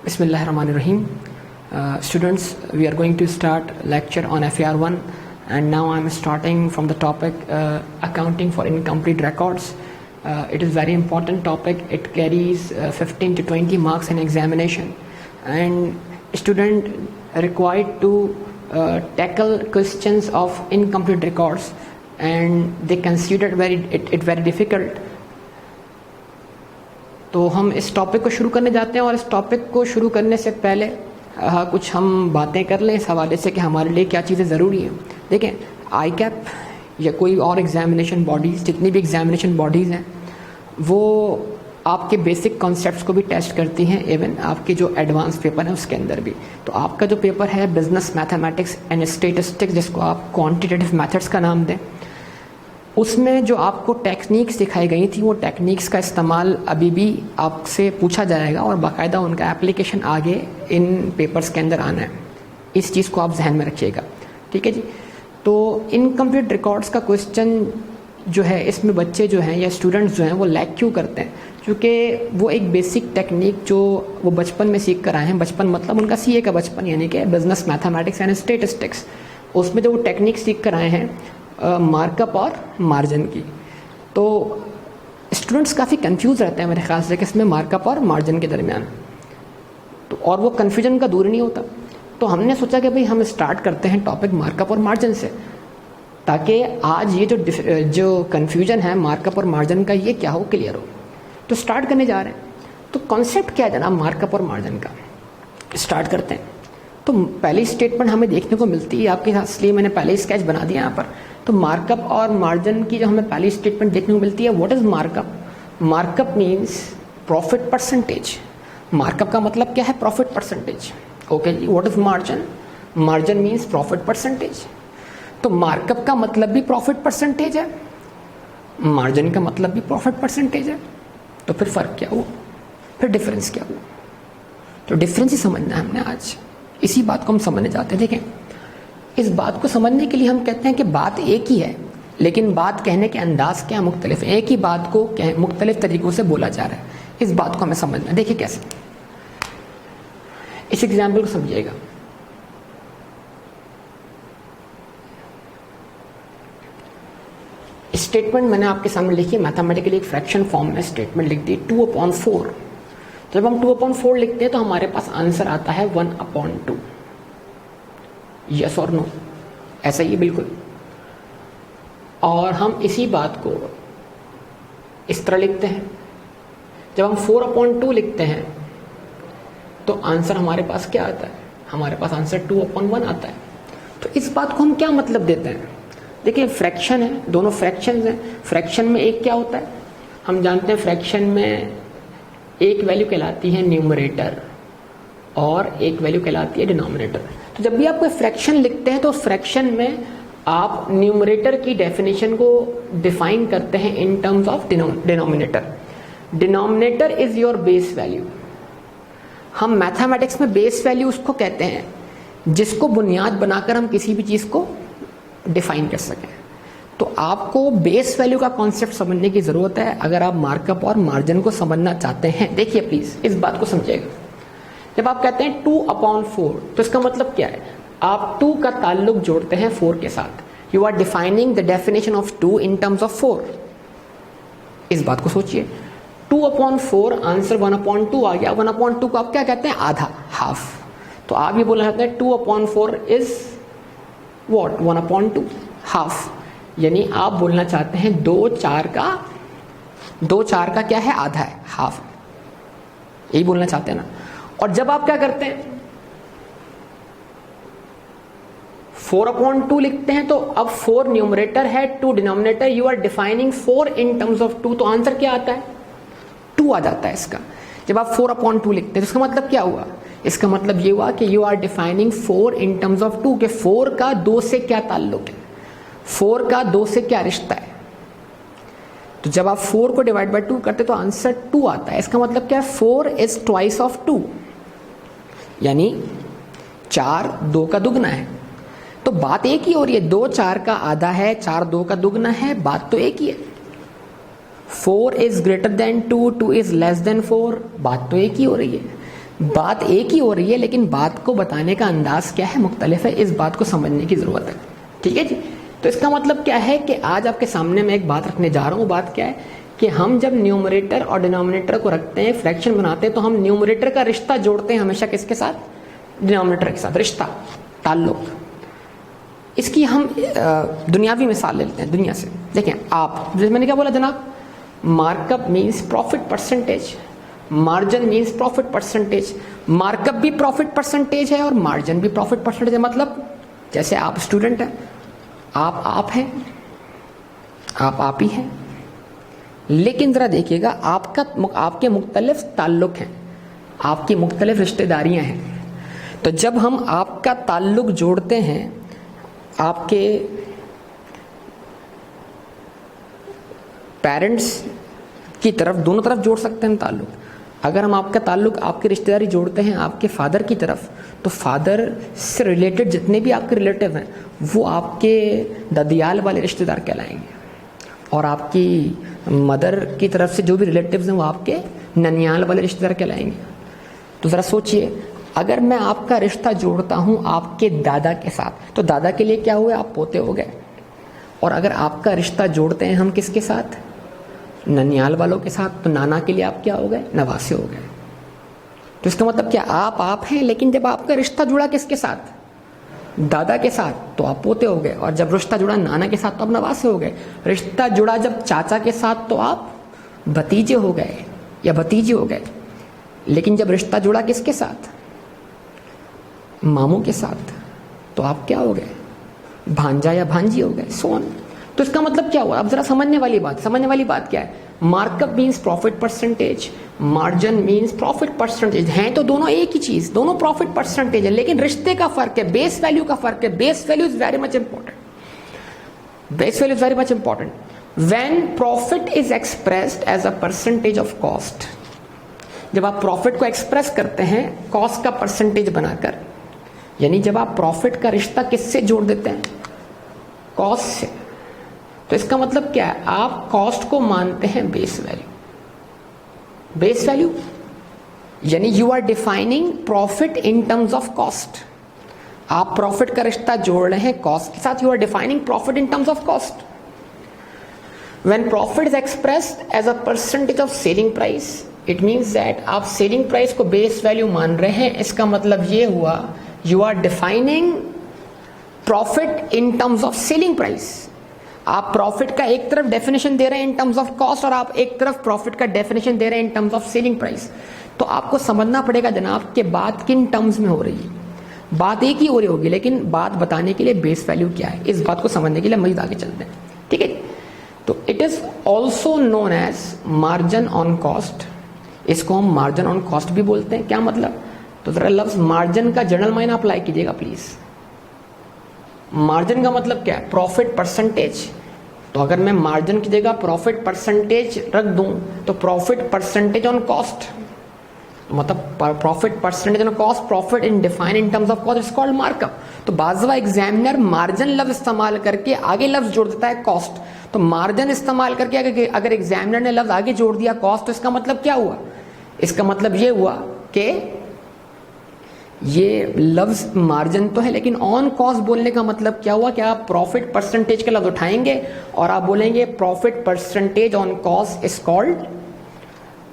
Bismillahirrahmanirrahim. Students, we are going to start lecture on FAR1, and now I am starting from the topic accounting for incomplete records. It is very important topic. It carries 15 to 20 marks in examination, and student required to tackle questions of incomplete records, and they consider it very difficult. तो हम इस topic को शुरू करने जाते हैं, और इस टॉपिक को शुरू करने से पहले कुछ हम बातें कर लें इस हवाले से कि हमारे लिए क्या चीज़ें ज़रूरी हैं। देखें, आई कैप या कोई और एग्जामिनेशन बॉडीज़, जितनी भी एग्जामिनेशन बॉडीज़ हैं, वो आपके बेसिक कॉन्सेप्ट्स को भी टेस्ट करती हैं, इवन आपके जो एडवांस पेपर है उसके अंदर भी। तो आपका जो पेपर है बिजनेस मैथमेटिक्स एंड स्टेटिस्टिक्स, जिसको आप क्वान्टिटेटिव मैथड्स का नाम दें, उसमें जो आपको टेक्निक्स सिखाई गई थी वो टेक्निक्स का इस्तेमाल अभी भी आपसे पूछा जाएगा, और बाकायदा उनका एप्लीकेशन आगे इन पेपर्स के अंदर आना है। इस चीज़ को आप जहन में रखिएगा, ठीक है जी। तो इनकम्प्लीट रिकॉर्ड्स का क्वेश्चन जो है, इसमें बच्चे जो हैं या स्टूडेंट्स जो हैं वो लैक क्यों करते हैं? क्योंकि वो एक बेसिक टेक्निक जो वो बचपन में सीख कर आए हैं, बचपन मतलब उनका सीए का बचपन, यानी कि बिजनेस मैथमेटिक्स एंड स्टेटिस्टिक्स, उसमें जो वो टेक्निक सीख कर आए हैं मार्कअप और मार्जिन की, तो स्टूडेंट्स काफ़ी कंफ्यूज रहते हैं मेरे ख्याल से कि इसमें मार्कअप और मार्जिन के दरमियान, तो और वो कन्फ्यूजन का दूर नहीं होता। तो हमने सोचा कि भाई हम स्टार्ट करते हैं टॉपिक मार्कअप और मार्जिन से, ताकि आज ये जो कन्फ्यूजन है मार्कअप और मार्जिन का, ये क्या हो, क्लियर हो। तो स्टार्ट करने जा रहे हैं। तो कॉन्सेप्ट क्या है जनाब मार्कअप और मार्जिन का? स्टार्ट करते हैं। तो पहली स्टेटमेंट हमें देखने को मिलती है आपके साथ, इसलिए मैंने पहले ही स्केच बना दिया यहाँ पर। तो मार्कअप और मार्जिन की जो हमें पहली स्टेटमेंट देखने को मिलती है, what is markup? Markup means profit percentage. Markup का मतलब क्या है? Profit percentage. ओके जी। What is margin? Margin means profit percentage. तो मार्कअप का मतलब भी प्रॉफिट परसेंटेज है, मार्जिन का मतलब भी प्रॉफिट परसेंटेज है। तो फिर फर्क क्या हुआ? फिर डिफरेंस क्या हुआ? तो डिफरेंस ही समझना है हमने आज, इसी बात को हम समझने जाते हैं। देखें, इस बात को समझने के लिए हम कहते हैं कि बात एक ही है, लेकिन बात कहने के अंदाज क्या मुख्तलिफ है। एक ही बात को मुख्तलिफ तरीक़ों से बोला जा रहा है, इस बात को हमें समझना है। देखिए कैसे, इस एग्जाम्पल को समझिएगा। स्टेटमेंट मैंने आपके सामने लिखी है, मैथमेटिकली एक फ्रैक्शन फॉर्म में स्टेटमेंट लिख दी, 2/4। जब हम 2/4 लिखते हैं तो हमारे पास आंसर आता है 1/2। यस और नो? ऐसा ही बिल्कुल। और हम इसी बात को इस तरह लिखते हैं। जब हम 4/2 लिखते हैं तो आंसर हमारे पास क्या आता है? हमारे पास आंसर 2/1 आता है। तो इस बात को हम क्या मतलब देते हैं? देखिए, फ्रैक्शन है, दोनों फ्रैक्शंस हैं। फ्रैक्शन में एक क्या होता है? हम जानते हैं फ्रैक्शन में एक वैल्यू कहलाती है न्यूमरेटर और एक वैल्यू कहलाती है डिनोमिनेटर। तो जब भी आप कोई फ्रैक्शन लिखते हैं तो फ्रैक्शन में आप न्यूमरेटर की डेफिनेशन को डिफाइन करते हैं इन terms of denominator. Denominator is your base value. हम मैथमेटिक्स में बेस वैल्यू उसको कहते हैं जिसको बुनियाद बनाकर हम किसी भी चीज़ को डिफाइन कर सकें। तो आपको बेस वैल्यू का कॉन्सेप्ट समझने की ज़रूरत है अगर आप मार्कअप और मार्जिन को समझना चाहते हैं। देखिए प्लीज़ इस बात को समझिएगा। जब आप कहते हैं 2/4, तो इसका मतलब क्या है? आप 2 का ताल्लुक जोड़ते हैं 4 के साथ। You are defining the definition of 2 in terms of 4। इस बात को सोचिए, 2/4 आंसर 1/2 आ गया। 1/2 को आप क्या कहते हैं? आधा, हाफ। तो आप ये बोलना चाहते हैं 2/4 इज व्हाट? 1/2, हाफ। यानी आप बोलना चाहते हैं 2/4 का क्या है? आधा है, हाफ। यही बोलना चाहते हैं ना। और जब आप क्या करते हैं 4/2 लिखते हैं, तो अब 4 न्यूमरेटर है, 2 denominator. You are defining 4 in terms of 2, तो आंसर क्या आता है? 2 आ जाता है इसका। जब आप 4/2 लिखते हैं तो इसका मतलब क्या हुआ? इसका मतलब ये हुआ कि you are defining 4 in terms of 2, के 4 का 2 से क्या ताल्लुक है, 4 का 2 से क्या रिश्ता है। तो जब आप 4 को डिवाइड बाय 2 करते तो आंसर 2 आता है। इसका मतलब क्या है? 4 इज ट्वाइस ऑफ 2, यानी 4 2 का दुगना है। तो बात एक ही हो रही है, 2 4 का आधा है, 4 2 का दुगना है, बात तो एक ही है। 4 is greater than 2, 2 is less than 4, बात तो एक ही हो रही है। बात एक ही हो रही है, लेकिन बात को बताने का अंदाज क्या है, मुख्तलिफ है। इस बात को समझने की ज़रूरत है, ठीक है जी। तो इसका मतलब क्या है कि आज आपके सामने मैं एक बात रखने जा रहा हूँ। बात क्या है कि हम जब न्यूमरेटर और डिनोमिनेटर को रखते हैं, फ्रैक्शन बनाते हैं, तो हम न्यूमरेटर का रिश्ता जोड़ते हैं हमेशा किसके साथ, डिनोमिनेटर के साथ। रिश्ता, ताल्लुक। इसकी हम दुनियावी मिसाल ले लेते हैं, दुनिया से। देखें आप, जैसे मैंने क्या बोला जनाब, markup means profit percentage, margin means profit percentage. Markup भी प्रॉफिट परसेंटेज है और मार्जिन भी प्रॉफिट परसेंटेज है। मतलब जैसे आप स्टूडेंट हैं, आप हैं, आप ही हैं, लेकिन ज़रा देखिएगा आपके मुख्तलिफ ताल्लुक हैं, आपकी मुख्तलिफ रिश्तेदारियां हैं। तो जब हम आपका ताल्लुक जोड़ते हैं, आपके पेरेंट्स की तरफ, दोनों तरफ जोड़ सकते हैं ताल्लुक। अगर हम आपका ताल्लुक, आपकी रिश्तेदारी जोड़ते हैं आपके फादर की तरफ, तो फादर से रिलेटेड जितने भी आपके रिलेटिव हैं वो आपके ददियाल वाले रिश्तेदार कहलाएंगे, और आपकी मदर की तरफ से जो भी रिलेटिव्स हैं वो आपके ननियाल वाले रिश्तेदार कहलाएंगे। तो ज़रा सोचिए, अगर मैं आपका रिश्ता जोड़ता हूँ आपके दादा के साथ, तो दादा के लिए क्या हुए, आप पोते हो गए। और अगर आपका रिश्ता जोड़ते हैं हम किसके साथ, ननियाल वालों के साथ, तो नाना के लिए आप क्या हो गए, नवासे हो गए। तो इसका मतलब क्या, आप हैं, लेकिन जब आपका रिश्ता जुड़ा किसके साथ, दादा के साथ, तो आप पोते हो गए। और जब रिश्ता जुड़ा नाना के साथ तो आप नवासे हो गए। रिश्ता जुड़ा जब चाचा के साथ तो आप भतीजे हो गए या भतीजी हो गए। लेकिन जब रिश्ता जुड़ा किसके साथ, मामू के साथ, तो आप क्या हो गए, भांजा या भांजी हो गए, सो ऑन। तो इसका मतलब क्या हुआ, अब जरा समझने वाली बात क्या है। Markup means profit percentage, margin means profit percentage. हैं तो दोनों एक ही चीज, दोनों प्रॉफिट परसेंटेज है, लेकिन रिश्ते का फर्क है, बेस वैल्यू का फर्क है। Base value is very much important. Base value is very much important. When profit is expressed as a percentage of cost, जब आप प्रॉफिट को एक्सप्रेस करते हैं कॉस्ट का परसेंटेज बनाकर, यानी जब आप प्रॉफिट का रिश्ता किससे जोड़ देते हैं, कॉस्ट से, तो इसका मतलब क्या है, आप कॉस्ट को मानते हैं बेस वैल्यू। बेस वैल्यू यानी you are defining profit in terms of cost. आप प्रॉफिट का रिश्ता जोड़ रहे हैं कॉस्ट के साथ, you are defining profit in terms of cost. When profit is expressed as a percentage of selling price, it means that आप selling price को बेस वैल्यू मान रहे हैं। इसका मतलब ये हुआ, you are defining profit in terms of selling price. आप प्रॉफिट का एक तरफ डेफिनेशन दे रहे हैं इन टर्म्स ऑफ कॉस्ट, और आप एक तरफ प्रॉफिट का डेफिनेशन दे रहे हैं इन टर्म्स ऑफ सेलिंग प्राइस। तो आपको समझना पड़ेगा जनाब कि बात किन टर्म्स में हो रही है। बात एक ही हो रही होगी, लेकिन बात बताने के लिए बेस वैल्यू क्या है, इस बात को समझने के लिए मजीद आगे चलते हैं, ठीक है। तो it is also known as margin on cost. इसको हम मार्जिन ऑन कॉस्ट भी बोलते हैं। क्या मतलब, तो जरा लफ्ज मार्जिन का जनरल मायना अप्लाई कीजिएगा प्लीज। मार्जिन का मतलब क्या है, प्रॉफिट परसेंटेज। तो अगर मैं मार्जिन की जगह प्रॉफिट परसेंटेज रख दूं, तो प्रॉफिट परसेंटेज ऑन कॉस्ट, मतलब profit percentage on cost, profit in define in terms of cost is called markup. तो बाज़ एग्जामिनर मार्जिन लफ्ज इस्तेमाल करके आगे लफ्ज जोड़ देता है कॉस्ट। तो मार्जिन इस्तेमाल करके अगर एग्जामिनर ने लफ्ज आगे जोड़ दिया कॉस्ट, तो इसका मतलब क्या हुआ, इसका मतलब ये हुआ कि ये लफ्ज मार्जिन तो है, लेकिन ऑन कॉस्ट बोलने का मतलब क्या हुआ कि आप प्रॉफिट परसेंटेज का लफ्ज उठाएंगे और आप बोलेंगे profit percentage on cost is called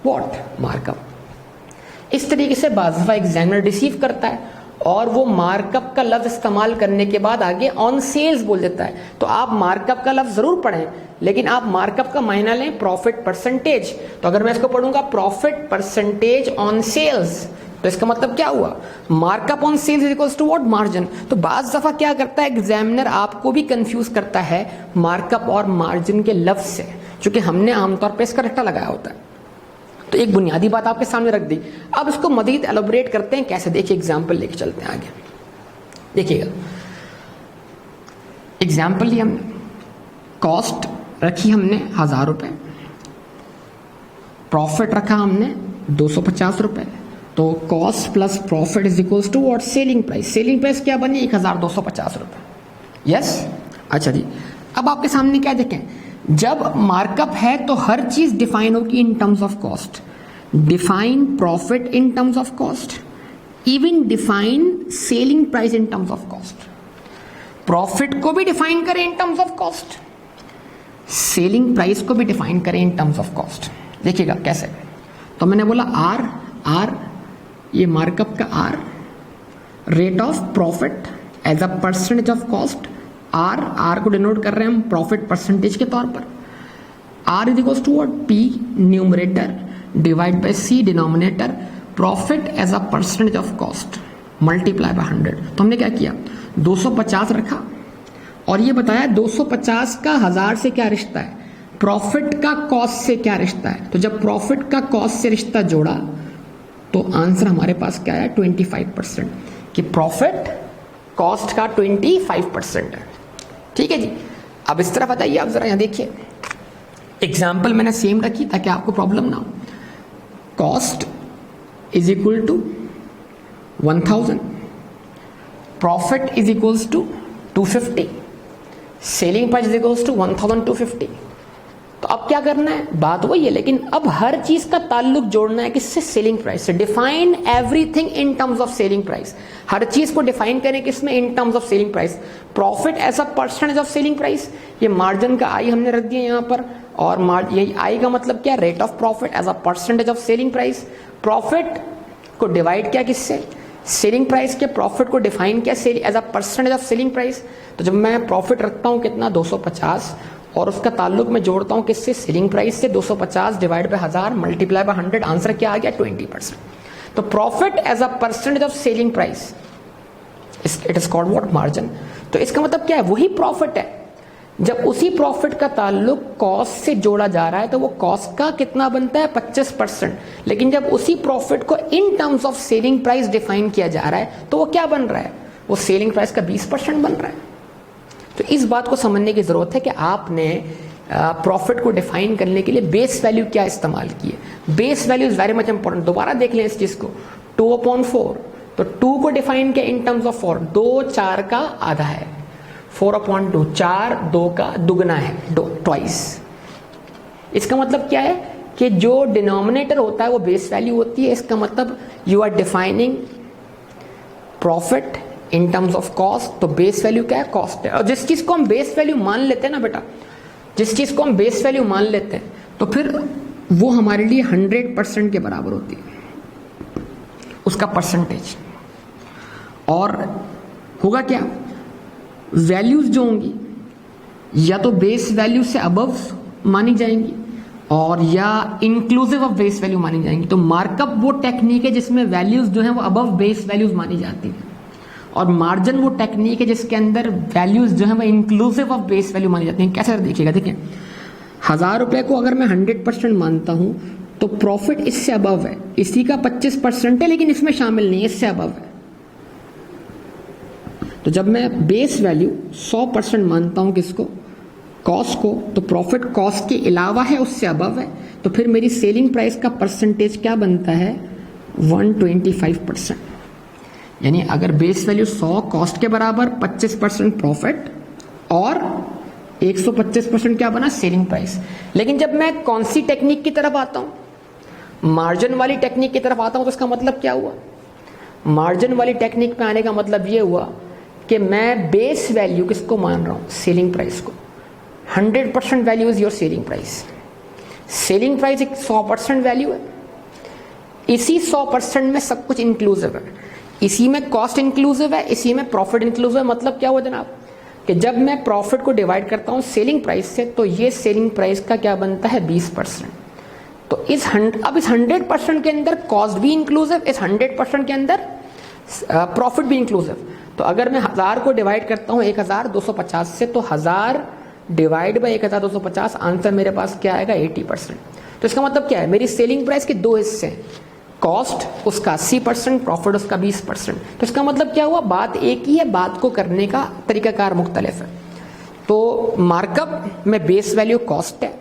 what, markup. इस तरीके से बाज़ एग्जामिनर रिसीव करता है और वो मार्कअप का लफ्ज इस्तेमाल करने के बाद आगे ऑन सेल्स बोल देता है। तो आप मार्कअप का लफ्ज जरूर पढ़ें, लेकिन आप मार्कअप का मायना लें प्रॉफिट परसेंटेज। तो अगर मैं इसको पढ़ूंगा प्रॉफिट परसेंटेज ऑन सेल्स, तो इसका मतलब क्या हुआ, markup on sales is equals to what, margin. तो बाज़ दफा क्या करता है एग्जामिनर, आपको भी कंफ्यूज करता है मार्कअप और मार्जिन के लफ्ज से, क्योंकि हमने आमतौर पर इसका रट्टा लगाया होता है। तो एक बुनियादी बात आपके सामने रख दी। अब इसको मजीद एलोबरेट करते हैं कैसे, देखिए एग्जाम्पल लेके चलते हैं आगे। देखिएगा एग्जाम्पल ली हमने, कॉस्ट रखी हमने 1000 रुपये, प्रॉफिट रखा हमने 250 रुपये। तो cost plus profit is equals to what, selling price. Selling price क्या बनी, 1250 रुपये। यस, अच्छा जी। अब आपके सामने क्या देखें, जब मार्कअप है तो हर चीज डिफाइन होगी इन terms of cost. Define profit in terms of cost, even define selling price in terms of cost. Profit को भी डिफाइन करें इन terms of cost, selling price को भी डिफाइन करें इन टर्म्स ऑफ कॉस्ट। देखिएगा कैसे, तो मैंने बोला आर ये मार्कअप का R, rate of profit as a percentage of cost, R को डिनोट कर रहे हैं हम प्रॉफिट परसेंटेज के तौर पर। R is equals to what, P numerator divide by C denominator, profit as a percentage of cost multiply by 100। तो हमने क्या किया, 250 रखा और ये बताया 250 का 1000 से क्या रिश्ता है, प्रॉफिट का कॉस्ट से क्या रिश्ता है। तो जब प्रॉफिट का कॉस्ट से रिश्ता जोड़ा तो आंसर हमारे पास क्या है, 25%, कि प्रॉफिट कॉस्ट का 25% है। ठीक है जी। अब इस तरह बताइए, आप जरा यहां देखिए, एग्जाम्पल मैंने सेम रखी ताकि आपको प्रॉब्लम ना हो। Cost is equal to 1000, profit is equals to 250, selling price is equals to 1250। तो अब क्या करना है, बात वही है, लेकिन अब हर चीज का ताल्लुक जोड़ना है किससे, सेलिंग प्राइस से। Define everything in terms of selling price, हर चीज को डिफाइन करें किसमें, in terms of selling price. Profit as a percentage of selling price, ये मार्जिन का आई हमने रख दिया यहाँ पर, और ये आई का मतलब क्या, rate of profit as a percentage of selling price. Profit को डिवाइड किया किससे, सेलिंग प्राइस के, प्रॉफिट को डिफाइन किया as a percentage of selling price. तो जब मैं प्रॉफिट रखता हूं कितना, 250, और उसका ताल्लुक मैं जोड़ता हूं किससे, सेलिंग प्राइस से, 250 divide by 1000 multiply by 100, answer क्या आ गया, 20%। तो profit as a percentage of selling price, it is called what, margin. तो इसका मतलब क्या है, वही प्रॉफिट है। जब उसी प्रॉफिट का ताल्लुक कॉस्ट से जोड़ा जा रहा है तो वो कॉस्ट का कितना बनता है, 25%। लेकिन जब उसी प्रॉफिट को इन terms of selling price define किया जा रहा है तो वो क्या बन रहा है, वो सेलिंग प्राइस का 20% बन रहा है। तो इस बात को समझने की जरूरत है कि आपने प्रॉफिट को डिफाइन करने के लिए बेस वैल्यू क्या इस्तेमाल की है। Base value is very much important. दोबारा देख लें इस चीज को, 2/4, तो 2 को डिफाइन किया इन टर्म्स ऑफ 4, 2 4 का आधा है, 4/2, 4 2 का दुगना है, ट्वाइस। इसका मतलब क्या है कि जो डिनोमिनेटर होता है वो बेस वैल्यू होती है। इसका मतलब you are defining profit in terms of cost, तो बेस वैल्यू क्या है, कॉस्ट है। और जिस चीज को हम बेस वैल्यू मान लेते हैं ना बेटा, जिस चीज को हम बेस वैल्यू मान लेते हैं तो फिर वो हमारे लिए 100% के बराबर होती है, उसका परसेंटेज। और होगा क्या, वैल्यूज जो होंगी या तो बेस वैल्यू से अबव मानी जाएंगी और या इंक्लूसिव ऑफ बेस वैल्यू मानी जाएंगी। तो मार्कअप वो टेक्निक है जिसमें वैल्यूज जो है वो अबव बेस वैल्यूज मानी जाती है, और मार्जिन वो टेक्निक है जिसके अंदर वैल्यूज जो है वो इंक्लूसिव ऑफ बेस वैल्यू मानी जाती है। कैसे देखिएगा, देखिए 1000 रुपए को अगर मैं 100% मानता हूं तो प्रॉफिट इससे अबव है, इसी का 25% है लेकिन इसमें शामिल नहीं है, इससे अबव है। तो जब मैं बेस वैल्यू 100% मानता हूं किसको, कॉस्ट को, तो प्रॉफिट कॉस्ट के अलावा है, उससे अबव है, तो फिर मेरी सेलिंग प्राइस का परसेंटेज क्या बनता है, 125%। यानी अगर बेस वैल्यू 100 कॉस्ट के बराबर, 25% प्रॉफिट और 125% क्या बना, सेलिंग प्राइस। लेकिन जब मैं कौन सी टेक्निक की तरफ आता हूं, मार्जिन वाली टेक्निक की तरफ आता हूं, तो इसका मतलब क्या हुआ, मार्जिन वाली टेक्निक पे आने का मतलब ये हुआ कि मैं बेस वैल्यू किसको मान रहा हूं, सेलिंग प्राइस को। 100% value is your selling price. Selling price एक 100% वैल्यू है, इसी 100% में सब कुछ इंक्लूसिव है, इसी में कॉस्ट इंक्लूसिव है, इसी में प्रॉफिट इंक्लूसिव है। मतलब क्या हुआ जनाब, कि जब मैं प्रॉफिट को डिवाइड करता हूं सेलिंग प्राइस से तो ये सेलिंग प्राइस का क्या बनता है, 20%। तो अब इस 100% के अंदर कॉस्ट भी इंक्लूसिव, इस 100% के अंदर प्रॉफिट भी इंक्लूसिव। तो अगर मैं 1000 को डिवाइड करता हूं 1250 से, तो 1000 डिवाइड बाई 1250, आंसर मेरे पास क्या आएगा, 80%। तो इसका मतलब क्या है, मेरी सेलिंग प्राइस के 2 हिस्से हैं, कॉस्ट उसका 80%, प्रॉफिट उसका 20%। तो इसका मतलब क्या हुआ, बात एक ही है, बात को करने का तरीकाकार मुख्तलिफ है। तो मार्कअप में बेस वैल्यू कॉस्ट है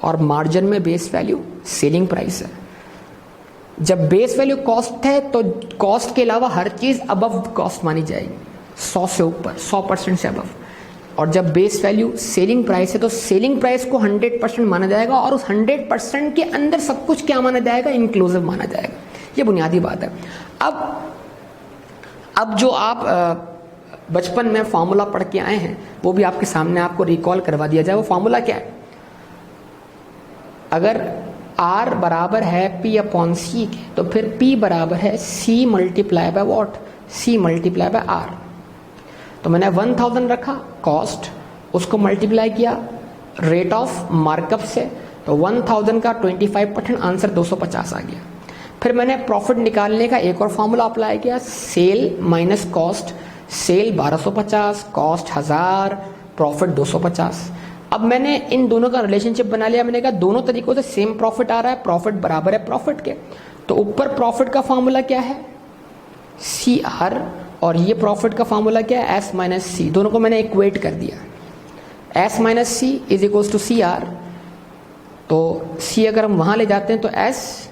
और मार्जिन में बेस वैल्यू सेलिंग प्राइस है। जब बेस वैल्यू कॉस्ट है तो कॉस्ट के अलावा हर चीज अबव कॉस्ट मानी जाएगी, 100 से ऊपर, 100% से अबव। और जब बेस वैल्यू सेलिंग प्राइस है तो सेलिंग प्राइस को 100% माना जाएगा और उस 100% के अंदर सब कुछ क्या माना जाएगा, इंक्लूसिव माना जाएगा। ये बुनियादी बात है। अब जो आप बचपन में फॉर्मूला पढ़ के आए हैं वो भी आपके सामने आपको रिकॉल करवा दिया जाए। वो फॉर्मूला क्या है? अगर R बराबर है P अपॉन C के, तो फिर P बराबर है C multiply by what, C multiply by R। तो मैंने 1000 रखा कॉस्ट, उसको मल्टीप्लाई किया रेट ऑफ मार्कअप से, तो 1000 का 25% आंसर 250 आ गया। फिर मैंने प्रॉफिट निकालने का एक और फॉर्मूला अप्लाई किया, sale minus cost, sale 1250, cost 1000, profit 250। अब मैंने इन दोनों का रिलेशनशिप बना लिया। मैंने कहा दोनों तरीकों से सेम प्रॉफिट आ रहा है, प्रॉफिट बराबर है प्रॉफिट के। तो ऊपर प्रॉफिट का फॉर्मूला क्या है, CR, और ये प्रॉफिट का फॉर्मूला क्या है, S माइनस C। दोनों को मैंने इक्वेट कर दिया। S minus C is equals to CR। तो C अगर हम वहां ले जाते हैं तो S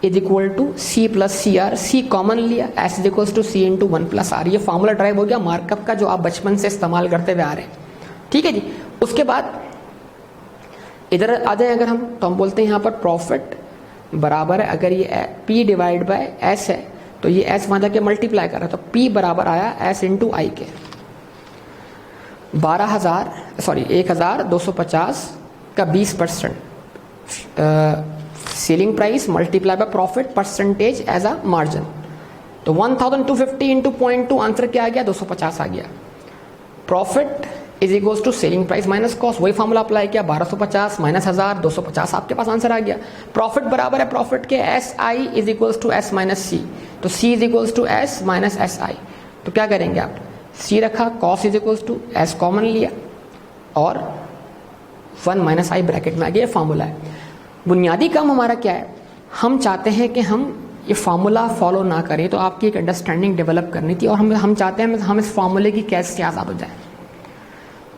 is equal to C plus CR, C common लिया, S is equals to C into 1 plus R। ये फॉर्मूला ड्राइव हो गया मार्कअप का जो आप बचपन से इस्तेमाल करते हुए आ रहे हैं। ठीक है जी। उसके बाद इधर आ जाए अगर हम, तो हम बोलते हैं यहाँ पर प्रॉफिट बराबर है, अगर ये P डिवाइड बाय S है तो ये S वहां जाके मल्टीप्लाई कर रहा है, तो P बराबर आया S इंटू आई के। 12,250 का 20% selling price multiply by profit percentage as a margin. तो 1250 इंटू 0.2 आंसर क्या आ गया, 250 आ गया। Profit is equals to selling price minus cost, वही फॉर्मूला अप्लाई किया, 1250 माइनस 1000, 250, आपके पास आंसर आ गया। प्रॉफिट बराबर है प्रॉफिट के SI is equals to S minus C, तो C is equals to S minus SI। तो क्या करेंगे आप, C रखा, cost is equals to S common लिया और 1 माइनस I ब्रैकेट में आ गया। फॉर्मूला है। बुनियादी काम हमारा क्या है, हम चाहते हैं कि हम ये फार्मूला फॉलो ना करें, तो आपकी एक अंडरस्टैंडिंग डेवलप करनी थी और हम चाहते हैं हम इस फार्मूले की कैद से आज़ाद हो जाए।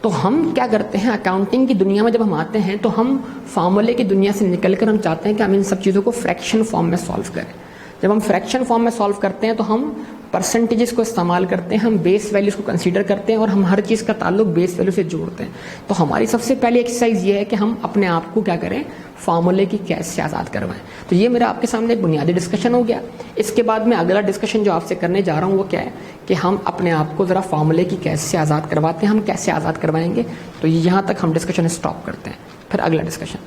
तो हम क्या करते हैं, अकाउंटिंग की दुनिया में जब हम आते हैं तो हम फार्मूले की दुनिया से निकलकर हम चाहते हैं कि हम इन सब चीज़ों को फ्रैक्शन फॉर्म में सॉल्व करें। जब हम फ्रैक्शन फॉर्म में सॉल्व करते हैं तो हम परसेंटेजेस को इस्तेमाल करते हैं, हम बेस वैल्यूज़ को कंसीडर करते हैं और हम हर चीज़ का ताल्लुक बेस वैल्यू से जोड़ते हैं। तो हमारी सबसे पहली एक्सरसाइज ये है कि हम अपने आप को क्या करें, फार्मूले की कैद से आज़ाद करवाएं। तो ये मेरा आपके सामने एक बुनियादी डिस्कशन हो गया। इसके बाद में अगला डिस्कशन जो आपसे करने जा रहा हूँ वो क्या है कि हम अपने आप को ज़रा फार्मूले की कैद से आज़ाद करवाते हैं। हम कैसे आज़ाद करवाएंगे, तो यहाँ तक हम डिस्कशन स्टॉप करते हैं, फिर अगला डिस्कशन।